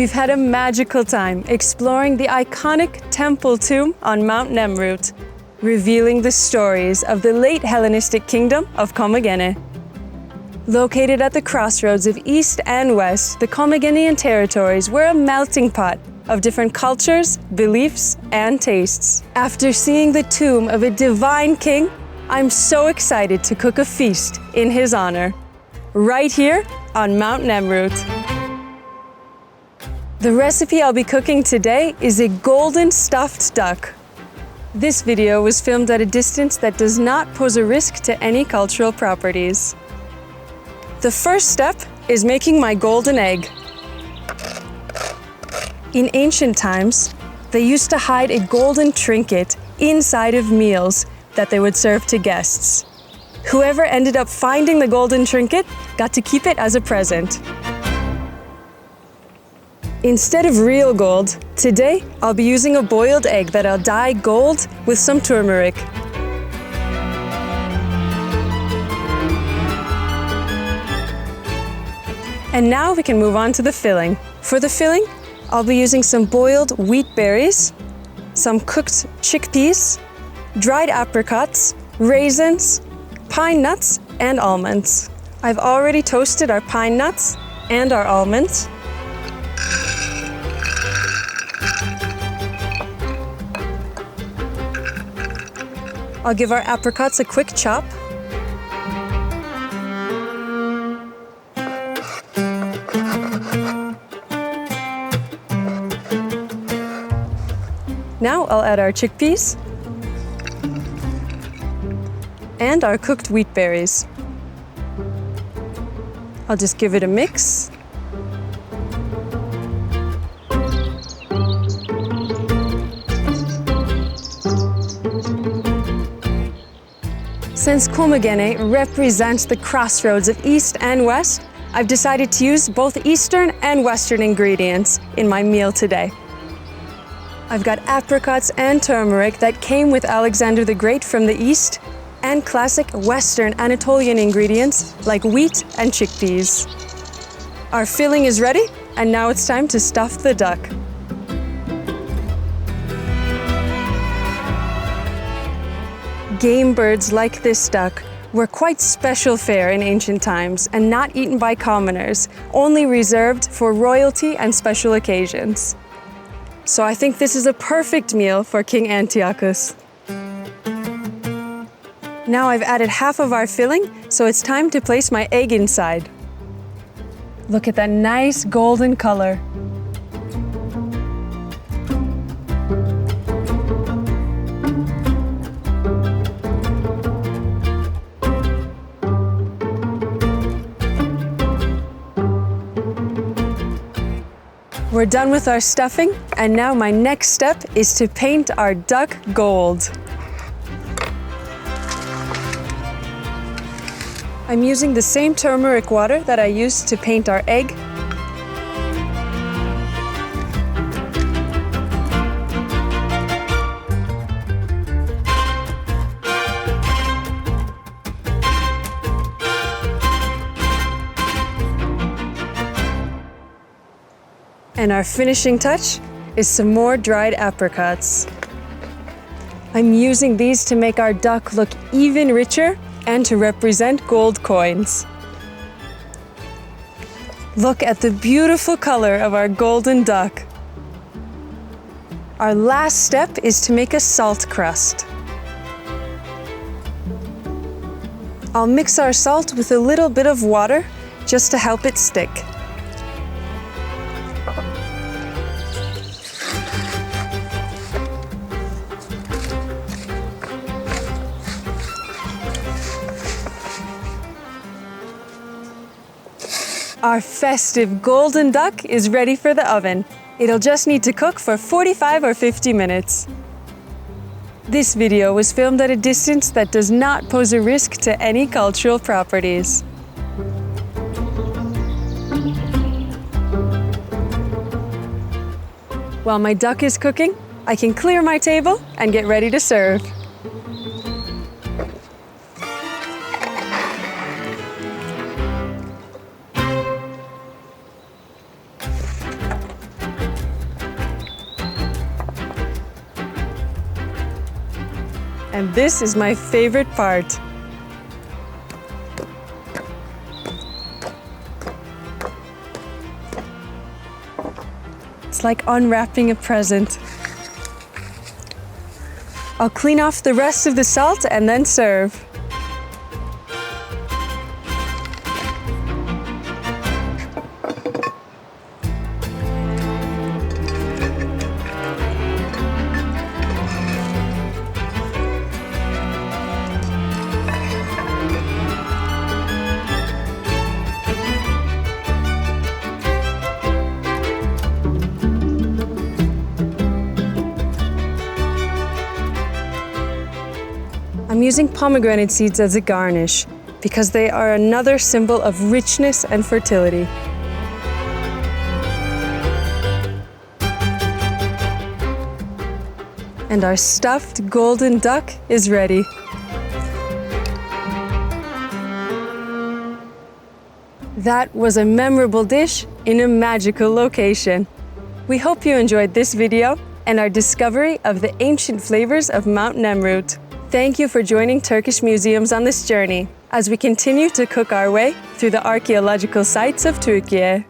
We've had a magical time exploring the iconic temple tomb on Mount Nemrut, revealing the stories of the late Hellenistic kingdom of Commagene. Located at the crossroads of East and West, the Commagenian territories were a melting pot of different cultures, beliefs, and tastes. After seeing the tomb of a divine king, I'm so excited to cook a feast in his honor, right here on Mount Nemrut. The recipe I'll be cooking today is a golden stuffed duck. This video was filmed at a distance that does not pose a risk to any cultural properties. The first step is making my golden egg. In ancient times, they used to hide a golden trinket inside of meals that they would serve to guests. Whoever ended up finding the golden trinket got to keep it as a present. Instead of real gold, today I'll be using a boiled egg that I'll dye gold with some turmeric. And now we can move on to the filling. For the filling, I'll be using some boiled wheat berries, some cooked chickpeas, dried apricots, raisins, pine nuts, and almonds. I've already toasted our pine nuts and our almonds. I'll give our apricots a quick chop. Now I'll add our chickpeas and our cooked wheat berries. I'll just give it a mix. Since Commagene represents the crossroads of East and West, I've decided to use both Eastern and Western ingredients in my meal today. I've got apricots and turmeric that came with Alexander the Great from the East, and classic Western Anatolian ingredients like wheat and chickpeas. Our filling is ready, and now it's time to stuff the duck. Game birds like this duck were quite special fare in ancient times and not eaten by commoners, only reserved for royalty and special occasions. So I think this is a perfect meal for King Antiochus. Now I've added half of our filling, so it's time to place my egg inside. Look at that nice golden color. We're done with our stuffing, and now my next step is to paint our duck gold. I'm using the same turmeric water that I used to paint our egg. And our finishing touch is some more dried apricots. I'm using these to make our duck look even richer and to represent gold coins. Look at the beautiful color of our golden duck. Our last step is to make a salt crust. I'll mix our salt with a little bit of water just to help it stick. Our festive golden duck is ready for the oven. It'll just need to cook for 45 or 50 minutes. This video was filmed at a distance that does not pose a risk to any cultural properties. While my duck is cooking, I can clear my table and get ready to serve. And this is my favorite part. It's like unwrapping a present. I'll clean off the rest of the salt and then serve. I'm using pomegranate seeds as a garnish because they are another symbol of richness and fertility. And our stuffed golden duck is ready. That was a memorable dish in a magical location. We hope you enjoyed this video and our discovery of the ancient flavors of Mount Nemrut. Thank you for joining Turkish museums on this journey as we continue to cook our way through the archaeological sites of Türkiye.